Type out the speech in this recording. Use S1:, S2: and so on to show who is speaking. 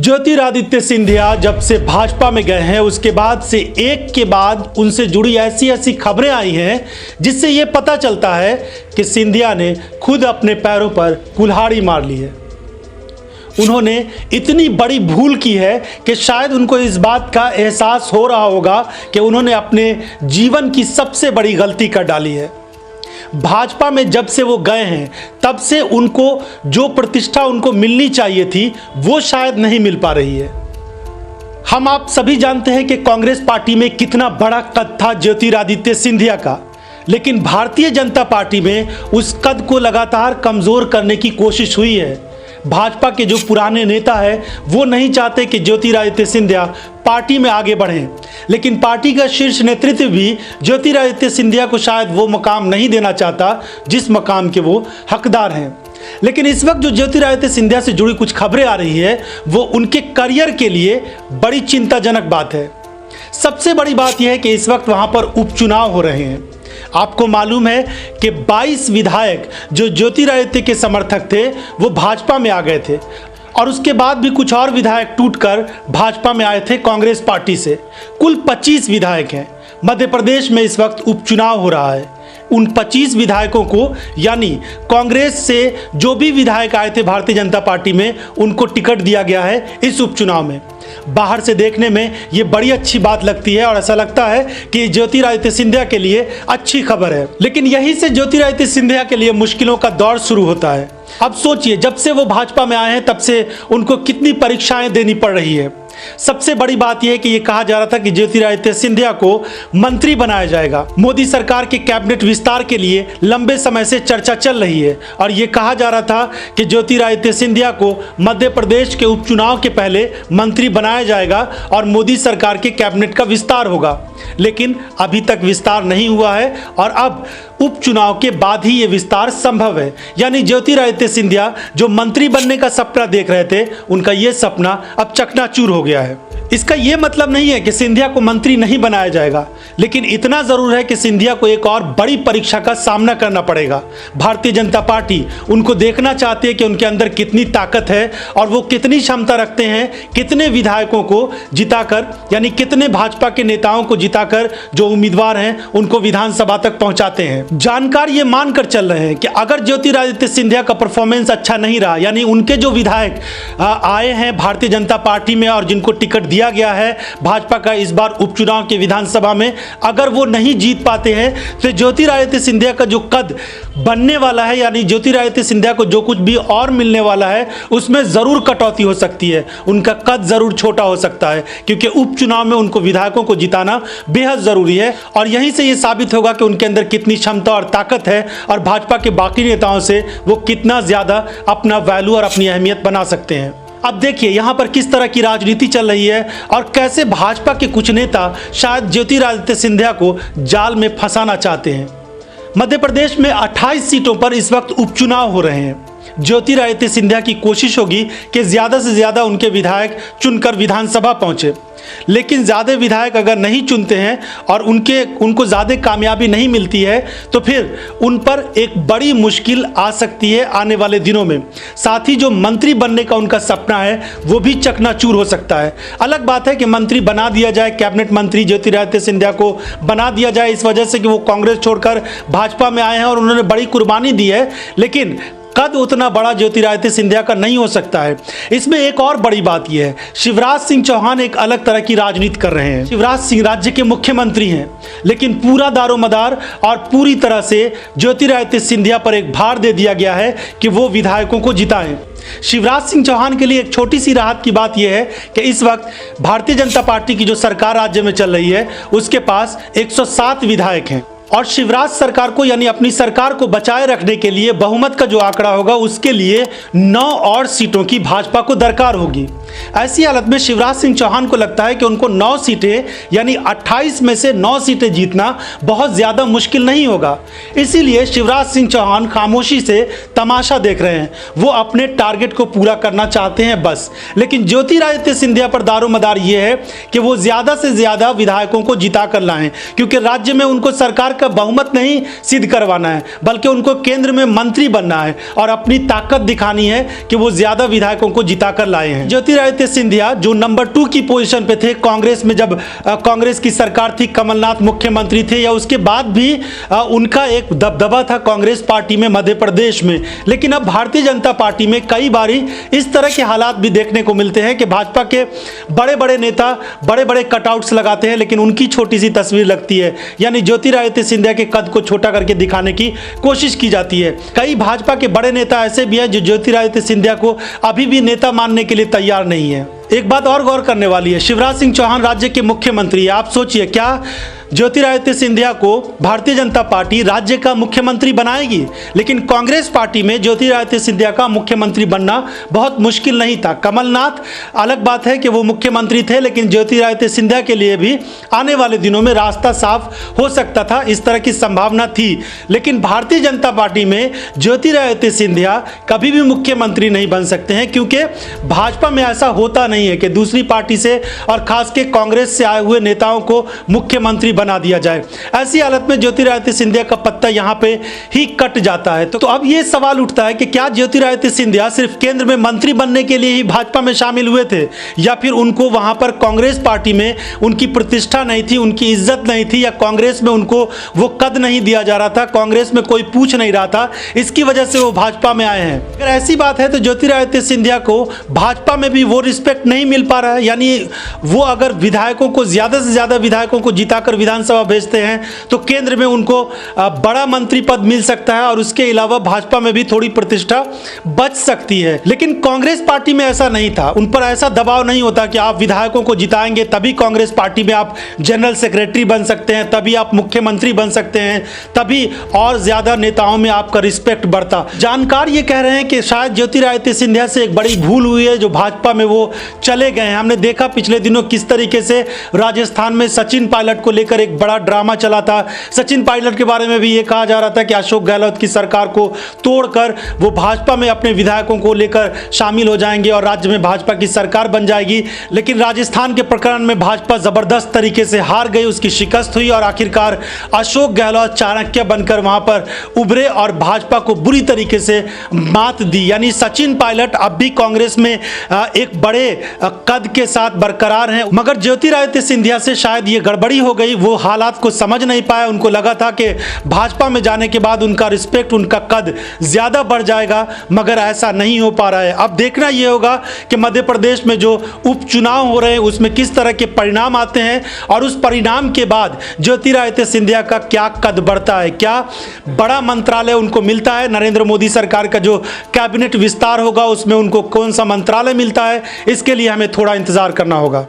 S1: ज्योतिरादित्य सिंधिया जब से भाजपा में गए हैं उसके बाद से एक के बाद उनसे जुड़ी ऐसी ऐसी खबरें आई हैं जिससे ये पता चलता है कि सिंधिया ने खुद अपने पैरों पर कुल्हाड़ी मार ली है। उन्होंने इतनी बड़ी भूल की है कि शायद उनको इस बात का एहसास हो रहा होगा कि उन्होंने अपने जीवन की सबसे बड़ी गलती कर डाली है। भाजपा में जब से वो गए हैं तब से उनको जो प्रतिष्ठा उनको मिलनी चाहिए थी वो शायद नहीं मिल पा रही है। हम आप सभी जानते हैं कि कांग्रेस पार्टी में कितना बड़ा कद था ज्योतिरादित्य सिंधिया का, लेकिन भारतीय जनता पार्टी में उस कद को लगातार कमजोर करने की कोशिश हुई है। भाजपा के जो पुराने नेता है वो नहीं चाहते कि ज्योतिरादित्य सिंधिया पार्टी में आगे बढ़ें, लेकिन पार्टी का शीर्ष नेतृत्व भी ज्योतिरादित्य सिंधिया को शायद वो मुकाम नहीं देना चाहता जिस मुकाम के वो हकदार हैं। लेकिन इस वक्त जो ज्योतिरादित्य सिंधिया से जुड़ी कुछ खबरें आ रही है वो उनके करियर के लिए बड़ी चिंताजनक बात है। सबसे बड़ी बात यह है कि इस वक्त वहां पर उपचुनाव हो रहे हैं। आपको मालूम है कि 22 विधायक जो ज्योतिरादित्य के समर्थक थे वो भाजपा में आ गए थे और उसके बाद भी कुछ और विधायक टूटकर भाजपा में आए थे कांग्रेस पार्टी से। कुल 25 विधायक हैं। मध्य प्रदेश में इस वक्त उपचुनाव हो रहा है। उन 25 विधायकों को यानी कांग्रेस से जो भी विधायक आए थे भारतीय जनता पार्टी में उनको टिकट दिया गया है इस उपचुनाव में। बाहर से देखने में ये बड़ी अच्छी बात लगती है और ऐसा लगता है कि ज्योतिरादित्य सिंधिया के लिए अच्छी खबर है, लेकिन यहीं से ज्योतिरादित्य सिंधिया के लिए मुश्किलों का दौर शुरू होता है। अब सोचिए, जब से वो भाजपा में आए हैं तब से उनको कितनी परीक्षाएं देनी पड़ रही है। सबसे बड़ी बात यह है कि यह कहा जा रहा था कि ज्योतिरादित्य सिंधिया को मंत्री बनाया जाएगा। मोदी सरकार के कैबिनेट विस्तार के लिए लंबे समय से चर्चा चल रही है और यह कहा जा रहा था कि ज्योतिरादित्य सिंधिया को मध्य प्रदेश के उपचुनाव के पहले मंत्री बनाया जाएगा और मोदी सरकार के कैबिनेट का विस्तार होगा, लेकिन अभी तक विस्तार नहीं हुआ है और अब उपचुनाव के बाद ही यह विस्तार संभव है। यानी ज्योतिरादित्य सिंधिया जो मंत्री बनने का सपना देख रहे थे उनका यह सपना अब चकनाचूर हो गया है। इसका यह मतलब नहीं है कि सिंधिया को मंत्री नहीं बनाया जाएगा, लेकिन इतना जरूर है कि सिंधिया को एक और बड़ी परीक्षा का सामना करना पड़ेगा। भारतीय जनता पार्टी उनको देखना चाहती है कि उनके अंदर कितनी ताकत है और वो कितनी क्षमता रखते हैं, कितने विधायकों को जिताकर यानी कितने भाजपा के नेताओं को जिताकर जो उम्मीदवार हैं उनको विधानसभा तक पहुंचाते हैं। जानकार ये मानकर चल रहे हैं कि अगर ज्योतिरादित्य सिंधिया का परफॉर्मेंस अच्छा नहीं रहा, यानी उनके जो विधायक आए हैं भारतीय जनता पार्टी में और जिनको टिकट दिया गया है भाजपा का इस बार उपचुनाव के विधानसभा में, अगर वो नहीं जीत पाते हैं तो ज्योतिरादित्य सिंधिया का जो कद बनने वाला है यानी ज्योतिरादित्य सिंधिया को जो कुछ भी और मिलने वाला है उसमें जरूर कटौती हो सकती है। उनका कद जरूर छोटा हो सकता है क्योंकि उपचुनाव में उनको विधायकों को जिताना बेहद जरूरी है और यहीं से ये साबित होगा कि उनके अंदर कितनी क्षमता और ताकत है और भाजपा के बाकी नेताओं से वो कितना ज्यादा अपना वैल्यू और अपनी अहमियत बना सकते हैं। अब देखिए यहाँ पर किस तरह की राजनीति चल रही है और कैसे भाजपा के कुछ नेता शायद ज्योतिरादित्य सिंधिया को जाल में फंसाना चाहते हैं। मध्य प्रदेश में 28 सीटों पर इस वक्त उपचुनाव हो रहे हैं। ज्योतिरादित्य सिंधिया की कोशिश होगी कि ज्यादा से ज्यादा उनके विधायक चुनकर विधानसभा पहुंचे, लेकिन ज्यादा विधायक अगर नहीं चुनते हैं और उनको ज्यादा कामयाबी नहीं मिलती है तो फिर उन पर एक बड़ी मुश्किल आ सकती है आने वाले दिनों में। साथ ही जो मंत्री बनने का उनका सपना है वो भी चकनाचूर हो सकता है। अलग बात है कि मंत्री बना दिया जाए, कैबिनेट मंत्री ज्योतिरादित्य सिंधिया को बना दिया जाए इस वजह से कि वो कांग्रेस छोड़कर भाजपा में आए हैं और उन्होंने बड़ी कुर्बानी दी है, लेकिन कद उतना बड़ा ज्योतिरादित्य सिंधिया का नहीं हो सकता है। इसमें एक और बड़ी बात यह है, शिवराज सिंह चौहान एक अलग तरह की राजनीति कर रहे हैं। शिवराज सिंह राज्य के मुख्यमंत्री हैं, लेकिन पूरा दारोमदार और पूरी तरह से ज्योतिरादित्य सिंधिया पर एक भार दे दिया गया है कि वो विधायकों को जिताएं। शिवराज सिंह चौहान के लिए एक छोटी सी राहत की बात यह है कि इस वक्त भारतीय जनता पार्टी की जो सरकार राज्य में चल रही है उसके पास 107 विधायक हैं और शिवराज सरकार को यानी अपनी सरकार को बचाए रखने के लिए बहुमत का जो आंकड़ा होगा उसके लिए 9 और सीटों की भाजपा को दरकार होगी। ऐसी हालत में शिवराज सिंह चौहान को लगता है कि उनको 9 सीटें यानी 28 में से 9 सीटें जीतना बहुत ज्यादा मुश्किल नहीं होगा। इसीलिए शिवराज सिंह चौहान खामोशी से तमाशा देख रहे हैं। वो अपने टारगेट को पूरा करना चाहते हैं बस। लेकिन ज्योतिरादित्य सिंधिया पर दारोमदार ये है कि वो ज्यादा से ज्यादा विधायकों को जिता कर लाएं, क्योंकि राज्य में उनको सरकार का बहुमत नहीं सिद्ध करवाना है, बल्कि उनको केंद्र में मंत्री बनना है और अपनी ताकत दिखानी है कि वो ज्यादा विधायकों को जिताकर लाए हैं। ज्योतिरादित्य सिंधिया जो नंबर 2 की पोजीशन पे थे कांग्रेस में, जब कांग्रेस की सरकार थी, कमलनाथ मुख्यमंत्री थे, या उसके बाद भी उनका एक दबदबा था कांग्रेस पार्टी में मध्य प्रदेश में। लेकिन अब भारतीय जनता पार्टी में कई बारी इस तरह के हालात भी देखने को मिलते हैं कि भाजपा के बड़े बड़े नेता बड़े बड़े कटआउट्स लगाते हैं, लेकिन उनकी छोटी सी तस्वीर लगती है, यानी ज्योतिरादित्य सिंधिया के कद को छोटा करके दिखाने की कोशिश की जाती है। कई भाजपा के बड़े नेता ऐसे भी हैं जो ज्योतिरादित्य सिंधिया को अभी भी नेता मानने के लिए तैयार नहीं है। एक बात और गौर करने वाली है, शिवराज सिंह चौहान राज्य के मुख्यमंत्री। आप सोचिए, क्या ज्योतिरादित्य सिंधिया को भारतीय जनता पार्टी राज्य का मुख्यमंत्री बनाएगी? लेकिन कांग्रेस पार्टी में ज्योतिरादित्य सिंधिया का मुख्यमंत्री बनना बहुत मुश्किल नहीं था। कमलनाथ अलग बात है कि वो मुख्यमंत्री थे, लेकिन ज्योतिरादित्य सिंधिया के लिए भी आने वाले दिनों में रास्ता साफ हो सकता था, इस तरह की संभावना थी। लेकिन भारतीय जनता पार्टी में ज्योतिरादित्य सिंधिया कभी भी मुख्यमंत्री नहीं बन सकते हैं, क्योंकि भाजपा में ऐसा होता नहीं है कि दूसरी पार्टी से और खास के कांग्रेस से आए हुए नेताओं को मुख्यमंत्री बना दिया जाए। ऐसी हालत में ज्योतिरादित्य सिंधिया का पत्ता यहां पे ही कट जाता है। तो अब यह सवाल उठता है कि क्या ज्योतिरादित्य सिंधिया सिर्फ केंद्र में मंत्री बनने के लिए ही भाजपा में शामिल हुए थे, या फिर उनको वहां पर कांग्रेस पार्टी में उनकी प्रतिष्ठा नहीं थी, उनकी इज्जत नहीं थी, या कांग्रेस में उनको वो कद नहीं दिया जा रहा था, कांग्रेस में कोई पूछ नहीं रहा था, इसकी वजह से वो भाजपा में आए हैं? अगर ऐसी बात है तो ज्योतिरादित्य सिंधिया को भाजपा में भी वो रिस्पेक्ट नहीं मिल पा रहा है। यानी वो अगर विधायकों को ज्यादा से ज्यादा विधायकों को जिताकर विधानसभा भेजते हैं तो केंद्र में उनको बड़ा मंत्री पद मिल सकता है और उसके अलावा भाजपा में भी थोड़ी प्रतिष्ठा बच सकती है। लेकिन कांग्रेस पार्टी में ऐसा नहीं था, उन पर ऐसा दबाव नहीं होता कि आप विधायकों को जिताएंगे तभी कांग्रेस पार्टी में आप जनरल सेक्रेटरी बन सकते हैं, तभी आप मुख्यमंत्री बन सकते हैं, तभी और ज्यादा नेताओं में आपका रिस्पेक्ट बढ़ता। जानकार ये कह रहे हैं कि शायद ज्योतिरादित्य सिंधिया से एक बड़ी भूल हुई है जो भाजपा में वो चले गए हैं। हमने देखा पिछले दिनों किस तरीके से राजस्थान में सचिन पायलट को लेकर एक बड़ा ड्रामा चला था। सचिन पायलट के बारे में भी ये कहा जा रहा था कि अशोक गहलोत की सरकार को तोड़कर वो भाजपा में अपने विधायकों को लेकर शामिल हो जाएंगे और राज्य में भाजपा की सरकार बन जाएगी। लेकिन राजस्थान के प्रकरण में भाजपा जबरदस्त तरीके से हार गई, उसकी शिकस्त हुई और आखिरकार अशोक गहलोत चाणक्य बनकर वहां पर उभरे और भाजपा को बुरी तरीके से मात दी। यानी सचिन पायलट अब भी कांग्रेस में एक बड़े कद के साथ बरकरार हैं, मगर ज्योतिरादित्य सिंधिया से शायद ये गड़बड़ी हो गई। वो हालात को समझ नहीं पाया, उनको लगा था कि भाजपा में जाने के बाद उनका रिस्पेक्ट, उनका कद ज्यादा बढ़ जाएगा, मगर ऐसा नहीं हो पा रहा है। अब देखना यह होगा कि मध्य प्रदेश में जो उपचुनाव हो रहे हैं उसमें किस तरह के परिणाम आते हैं और उस परिणाम के बाद ज्योतिरादित्य सिंधिया का क्या कद बढ़ता है, क्या बड़ा मंत्रालय उनको मिलता है। नरेंद्र मोदी सरकार का जो कैबिनेट विस्तार होगा उसमें उनको कौन सा मंत्रालय मिलता है, इसके लिए हमें थोड़ा इंतजार करना होगा।